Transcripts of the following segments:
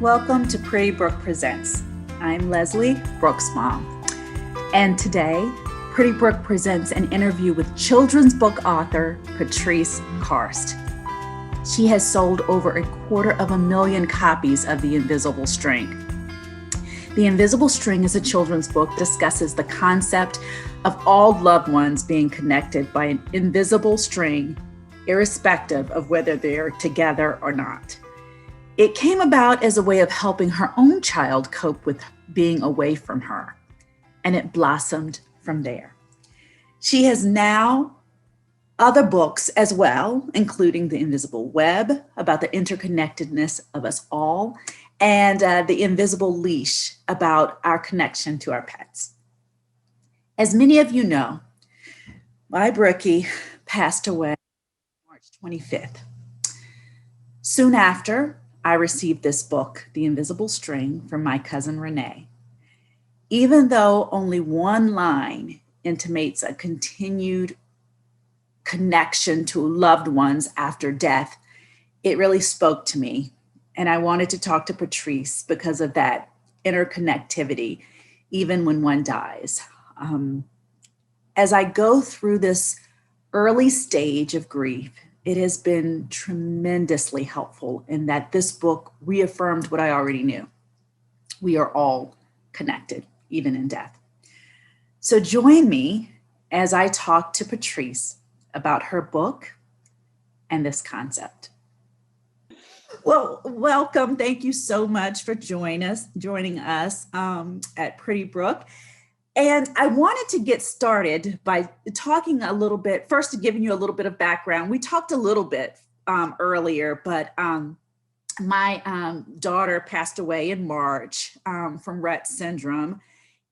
Welcome to Pretty Brooke Presents. I'm Leslie, Brooke's mom. And today, Pretty Brooke presents an interview with children's book author Patrice Karst. She has sold over 250,000 copies of The Invisible String. The Invisible String is a children's book that discusses the concept of all loved ones being connected by an invisible string, irrespective of whether they're together or not. It came about as a way of helping her own child cope with being away from her, and it blossomed from there. She has now other books as well, including The Invisible Web, about the interconnectedness of us all, and The Invisible Leash, about our connection to our pets. As many of you know, my Brookie passed away March 25th. Soon after, I received this book, The Invisible String, from my cousin Renee. Even though only one line intimates a continued connection to loved ones after death, it really spoke to me. And I wanted to talk to Patrice because of that interconnectivity, even when one dies. As I go through this early stage of grief, it has been tremendously helpful in that this book reaffirmed what I already knew. We are all connected, even in death. So join me as I talk to Patrice about her book and this concept. Well, welcome. Thank you so much for joining us at Pretty Brooke. And I wanted to get started by talking a little bit, first giving you a little bit of background. We talked a little bit earlier, but my daughter passed away in March from Rett syndrome,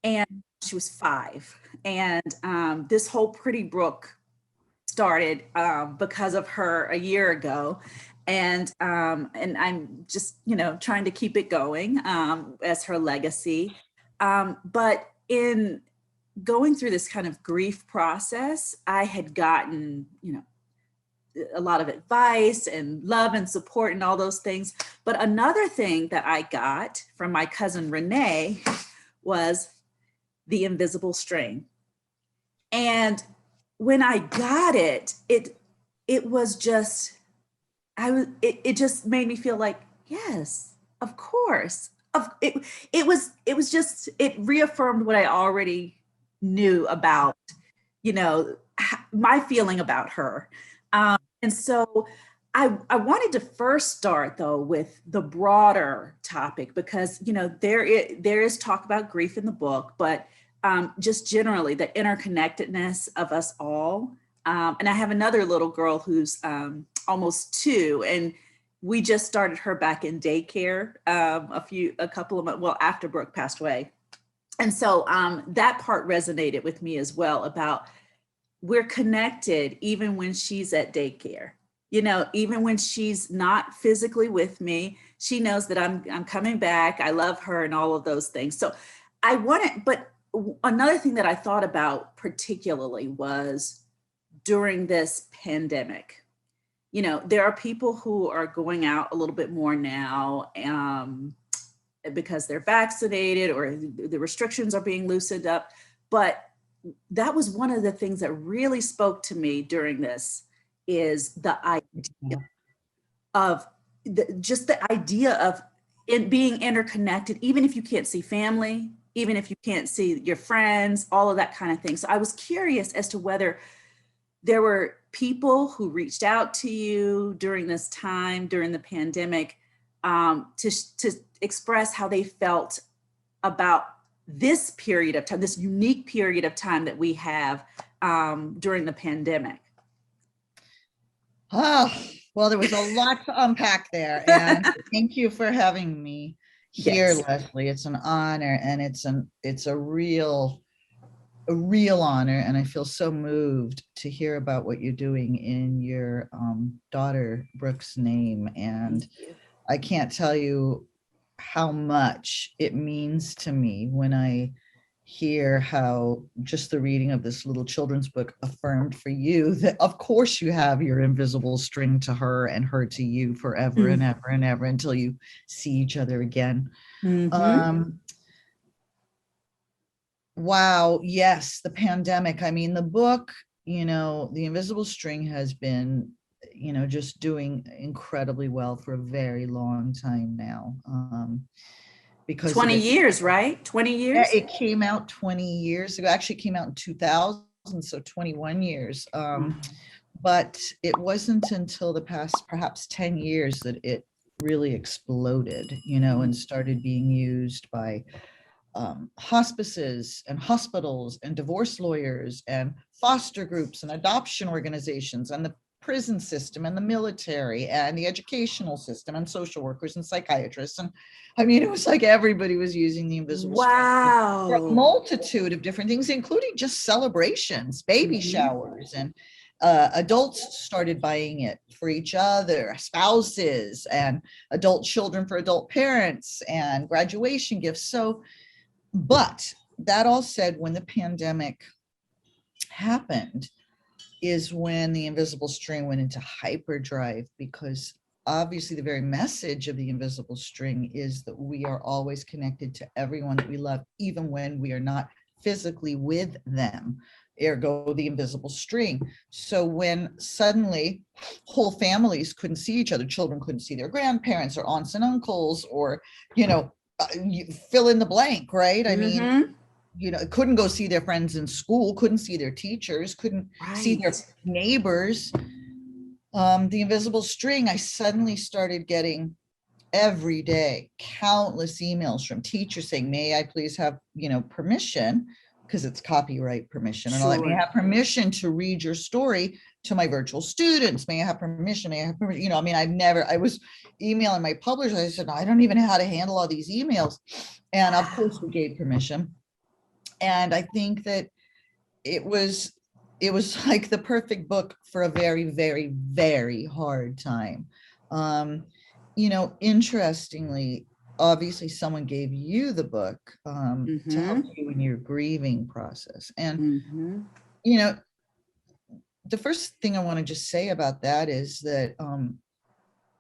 and she was 5. And this whole Pretty Brooke started because of her a year ago. And I'm just, trying to keep it going as her legacy. But in going through this kind of grief process, I had gotten, a lot of advice and love and support and all those things. But another thing that I got from my cousin Renee was The Invisible String. And when I got it, it was just, it just made me feel like, yes, of course. It reaffirmed what I already knew about, my feeling about her. And so I wanted to first start though with the broader topic because, there is talk about grief in the book, but just generally the interconnectedness of us all. And I have another little girl who's almost 2, and we just started her back in daycare a couple of months, well, after Brooke passed away. And so that part resonated with me as well about we're connected even when she's at daycare. Even when she's not physically with me, she knows that I'm coming back. I love her and all of those things. So but another thing that I thought about particularly was during this pandemic. There are people who are going out a little bit more now because they're vaccinated or the restrictions are being loosened up. But that was one of the things that really spoke to me during this is the idea of the idea of it being interconnected, even if you can't see family, even if you can't see your friends, all of that kind of thing. So I was curious as to whether there were people who reached out to you during this time, during the pandemic, to express how they felt about this period of time, this unique period of time that we have during the pandemic. Oh, well, there was a lot to unpack there. And thank you for having me here, yes. Leslie. It's an honor, and it's a real honor, and I feel so moved to hear about what you're doing in your daughter Brooke's name. And I can't tell you how much it means to me when I hear how just the reading of this little children's book affirmed for you that of course you have your invisible string to her and her to you forever and ever and ever until you see each other again. Wow, yes, the pandemic. I mean, the book, The Invisible String has been, just doing incredibly well for a very long time now. Because 20 years, right? 20 years? Yeah, it came out 20 years ago. Actually, it came out in 2000, so 21 years. But it wasn't until the past perhaps 10 years that it really exploded, and started being used by hospices and hospitals and divorce lawyers and foster groups and adoption organizations and the prison system and the military and the educational system and social workers and psychiatrists. And I mean, it was like everybody was using the invisible string for a multitude of different things, including just celebrations, baby showers, and adults started buying it for each other, spouses, and adult children for adult parents, and graduation gifts. So, but that all said, when the pandemic happened is when the invisible string went into hyperdrive, because obviously the very message of the invisible string is that we are always connected to everyone that we love, even when we are not physically with them, ergo the invisible string. So when suddenly whole families couldn't see each other, children couldn't see their grandparents or aunts and uncles, or, you fill in the blank, right? I mean, couldn't go see their friends in school, couldn't see their teachers, couldn't see their neighbors. The invisible string, I suddenly started getting every day countless emails from teachers saying, may I please have, permission, because it's copyright permission, and all that. May I have permission to read your story to my virtual students? May I have permission? May I have permission? I mean, I was emailing my publishers. I said, I don't even know how to handle all these emails. And of course we gave permission. And I think that it was like the perfect book for a very, very, very hard time. Interestingly, obviously someone gave you the book to help you in your grieving process. And, the first thing I want to just say about that is that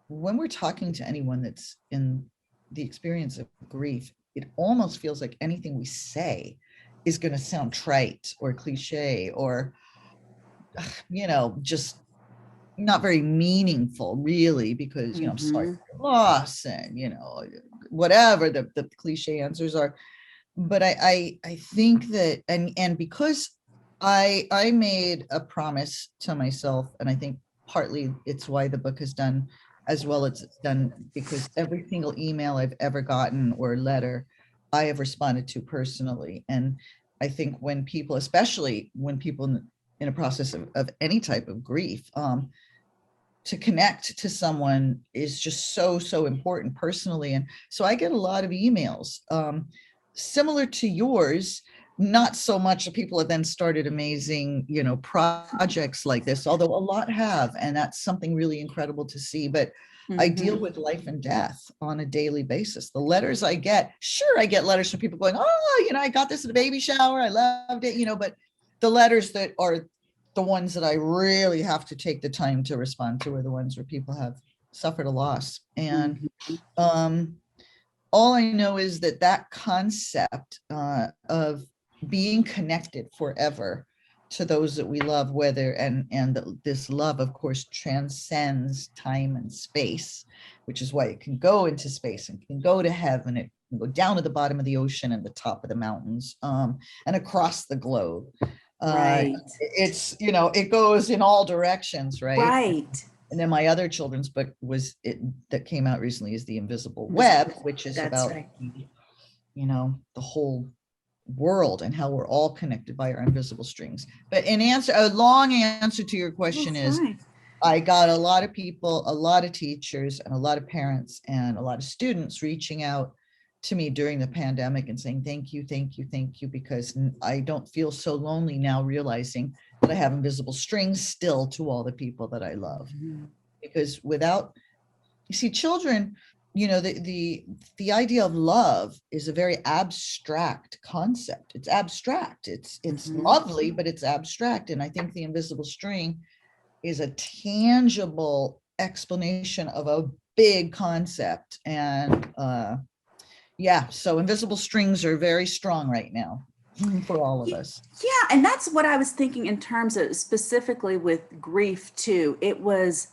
when we're talking to anyone that's in the experience of grief, it almost feels like anything we say is going to sound trite or cliche or, just not very meaningful, really, because, I'm sorry for your loss and, whatever the cliche answers are. But I think that, and because I made a promise to myself, and I think partly it's why the book has done as well as it's done, because every single email I've ever gotten or letter I have responded to personally. And I think when people, especially when people in a process of any type of grief, to connect to someone is just so important personally. And so I get a lot of emails similar to yours. Not so much that people have then started amazing, projects like this, although a lot have, and that's something really incredible to see. But I deal with life and death on a daily basis. The letters I get, sure, I get letters from people going, oh, I got this at a baby shower, I loved it, but the letters that are the ones that I really have to take the time to respond to are the ones where people have suffered a loss. And all I know is that concept of being connected forever to those that we love, this love, of course, transcends time and space, which is why it can go into space and can go to heaven. It can go down to the bottom of the ocean and the top of the mountains, and across the globe. It's, it goes in all directions, right? And then my other children's book that came out recently is The Invisible Web, which is about, the whole world and how we're all connected by our invisible strings. But a long answer to your question is, I got a lot of people, a lot of teachers, and a lot of parents, and a lot of students reaching out to me during the pandemic and saying, thank you, because I don't feel so lonely now, realizing that I have invisible strings still to all the people that I love. Because you see, children, you know, the idea of love is a very abstract concept. It's abstract. It's lovely, but it's abstract. And I think the invisible string is a tangible explanation of a big concept. And yeah, so invisible strings are very strong right now for all of us. Yeah, and that's what I was thinking in terms of specifically with grief too. It was,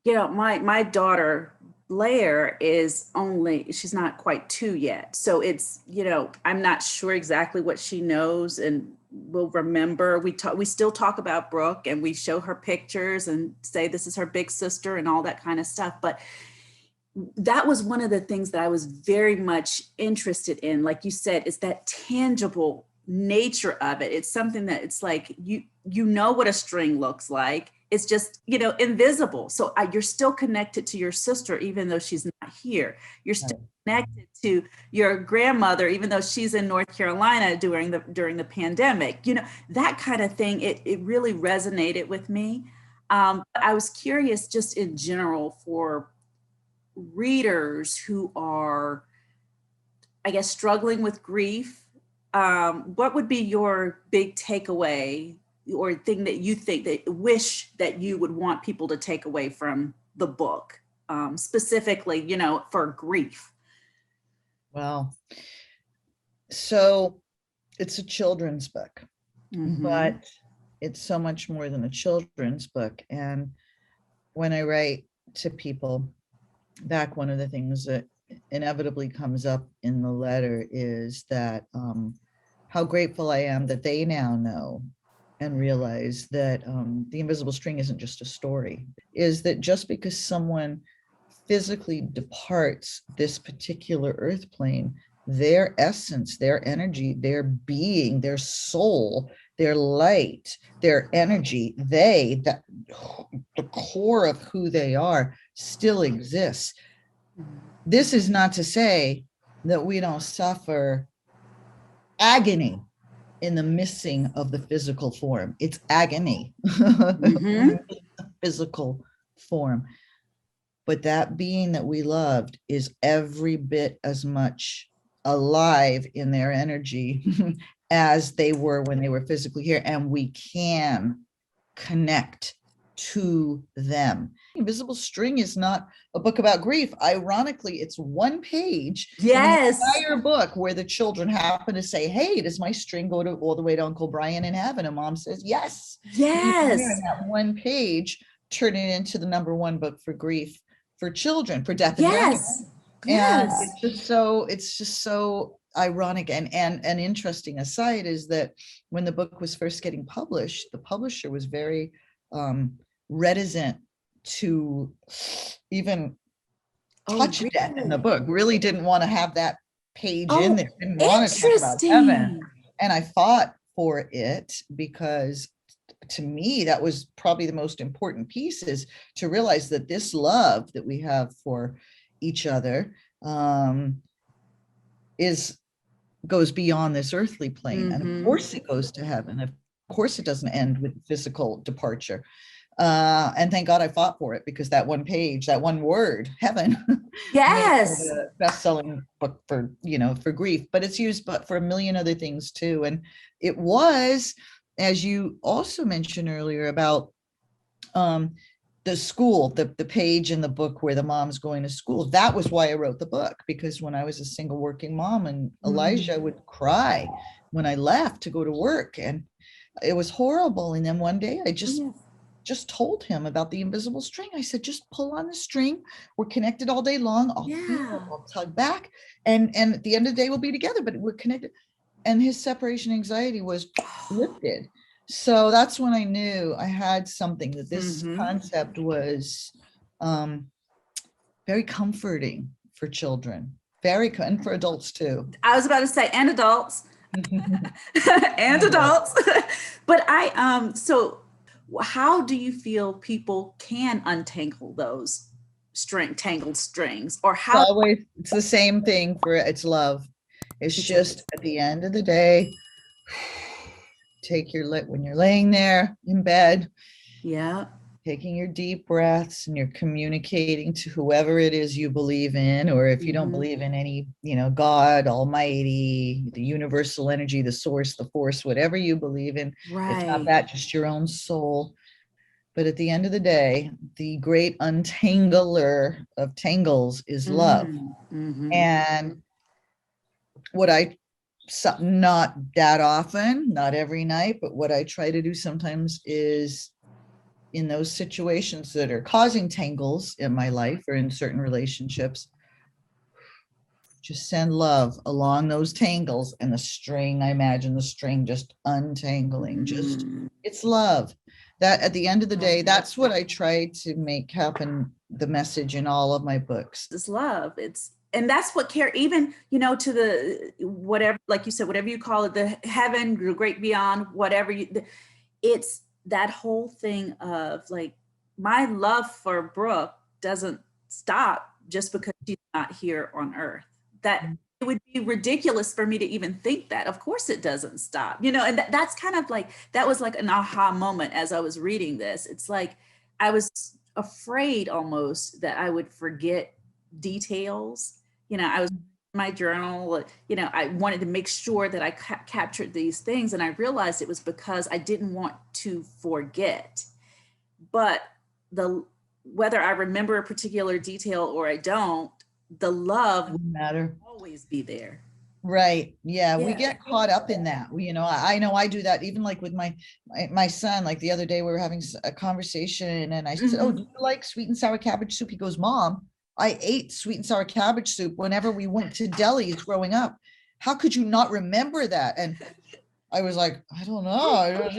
you know, my daughter Blair is only, she's not quite 2 yet. So it's, you know, I'm not sure exactly what she knows and will remember. We still talk about Brooke and we show her pictures and say this is her big sister and all that kind of stuff. But that was one of the things that I was very much interested in. Like you said, is that tangible nature of it. It's something that it's like, you know what a string looks like. It's just, you know, invisible. So you're still connected to your sister, even though she's not here. You're still connected to your grandmother, even though she's in North Carolina during the pandemic. You know, that kind of thing. It really resonated with me. I was curious, just in general, for readers who are, I guess, struggling with grief. What would be your big takeaway or thing that you think that wish that you would want people to take away from the book, specifically, you know, for grief? Well, so it's a children's book, but it's so much more than a children's book. And when I write to people back, one of the things that inevitably comes up in the letter is that how grateful I am that they now know and realize that the invisible string isn't just a story, is that just because someone physically departs this particular earth plane, their essence, their energy, their being, their soul, their light, their energy, the core of who they are still exists. This is not to say that we don't suffer agony in the missing of the physical form. It's agony, physical form. But that being that we loved is every bit as much alive in their energy as they were when they were physically here. And we can connect to them. Invisible String is not a book about grief. Ironically, it's one page in the entire book where the children happen to say, hey, does my string go all the way to Uncle Brian in heaven? And mom says, yes. Yes. And that one page turning it into the #1 book for grief for children, for death and yes. And it's just so ironic. And an interesting aside is that when the book was first getting published, the publisher was very reticent to even touch death in the book, really didn't want to have that page in there, didn't want to talk about heaven. And I fought for it because to me, that was probably the most important piece, is to realize that this love that we have for each other goes beyond this earthly plane. And of course it goes to heaven. Of course it doesn't end with physical departure. And thank God I fought for it, because that one page, that one word, heaven, yes, the best-selling book for, you know, for grief, but it's used but for a million other things too. And it was, as you also mentioned earlier about the school, the page in the book where the mom's going to school, that was why I wrote the book, because when I was a single working mom, and Elijah would cry when I left to go to work, and it was horrible. And then one day I just told him about the invisible string. I said, just pull on the string. We're connected all day long. I'll feel, I'll tug back. And at the end of the day, we'll be together, but we're connected. And his separation anxiety was lifted. So that's when I knew I had something, that this concept was very comforting for children, and for adults too. I was about to say, and adults. And adults. But so how do you feel people can untangle those tangled strings, or how? It's the same thing it's love. It's just at the end of the day, take your when you're laying there in bed. Yeah. taking your deep breaths, and you're communicating to whoever it is you believe in, or if you don't believe in any, God Almighty, the universal energy, the source, the force, whatever you believe in. If not that, just your own soul. But at the end of the day, the great untangler of tangles is love. And what not that often, not every night, but what I try to do sometimes is, in those situations that are causing tangles in my life or in certain relationships, just send love along those tangles, and the string, I imagine the string just untangling, just, it's love. That at the end of the day, that's what I try to make happen, the message in all of my books. It's love. And that's what care, even, to the, whatever, like you said, whatever you call it, the heaven, the great beyond, whatever it's that whole thing of like, my love for Brooke doesn't stop just because she's not here on earth. That it would be ridiculous for me to even think that. Of course it doesn't stop, and that's kind of like, that was like an aha moment as I was reading this. It's like, I was afraid almost that I would forget details. I was in my journal, I wanted to make sure that I captured these things. And I realized it was because I didn't want to forget. But whether I remember a particular detail or I don't, the love Doesn't matter. Will always be there. Right. Yeah. We get caught up in that. I know I do that, even like with my son. Like the other day we were having a conversation and I said, "Oh, do you like sweet and sour cabbage soup?" He goes, "Mom, I ate sweet and sour cabbage soup whenever we went to delis growing up. How could you not remember that?" And I was like, "I don't know.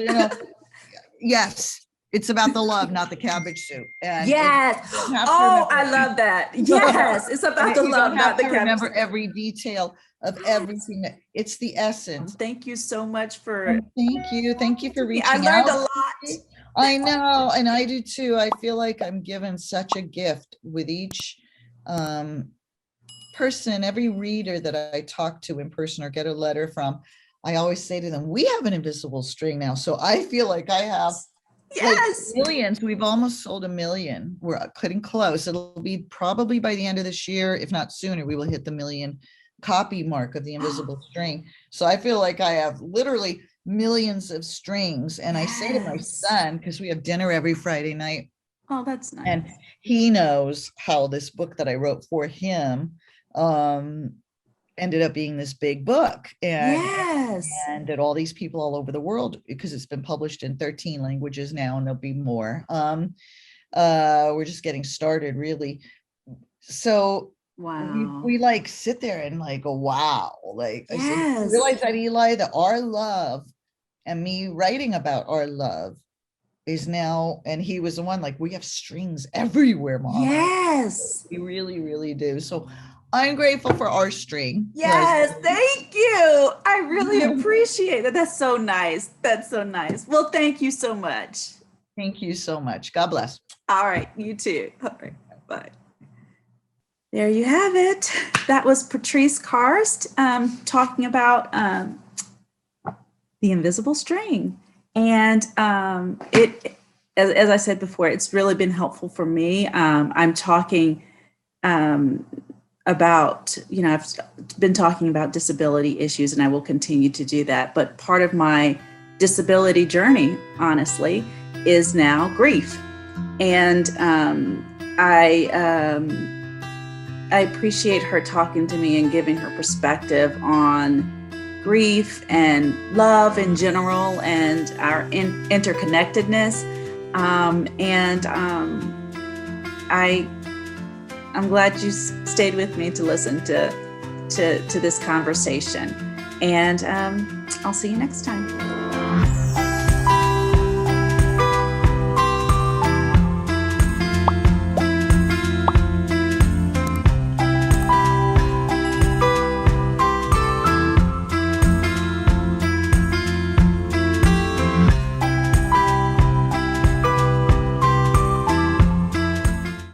Yes, it's about the love, not the cabbage soup." And yes. Oh, I love that. Yes, it's about the love, not the cabbage. Remember every detail of everything. It's the essence. Thank you so much for. Thank you for reaching out. I learned a lot. I know, and I do too. I feel like I'm given such a gift with each person, every reader that I talk to in person or get a letter from. I always say to them, we have an invisible string now. So I feel like I have millions. We've almost sold 1 million. We're getting close. It'll be probably by the end of this year, if not sooner, we will hit the 1 million copy mark of the invisible string. So I feel like I have literally millions of strings. And I say to my son, because we have dinner every Friday night. Oh, that's nice. And he knows how this book that I wrote for him ended up being this big book. And that all these people all over the world, because it's been published in 13 languages now, and there'll be more. We're just getting started, really. So wow, we like sit there and like go, wow. Like I said, realize that, Eli, that our love and me writing about our love is now, and he was the one, like, we have strings everywhere, Mom. Yes, we really, really do. So I'm grateful for our string. Yes, thank you. I really appreciate it. That's so nice. That's so nice. Well, thank you so much. Thank you so much. God bless. All right, you too. All right, bye. There you have it. That was Patrice Karst talking about the invisible string. And it, as I said before, it's really been helpful for me. I'm talking about, I've been talking about disability issues, and I will continue to do that. But part of my disability journey, honestly, is now grief. And I appreciate her talking to me and giving her perspective on grief and love in general and our interconnectedness. I'm glad you stayed with me to listen to this conversation. And I'll see you next time.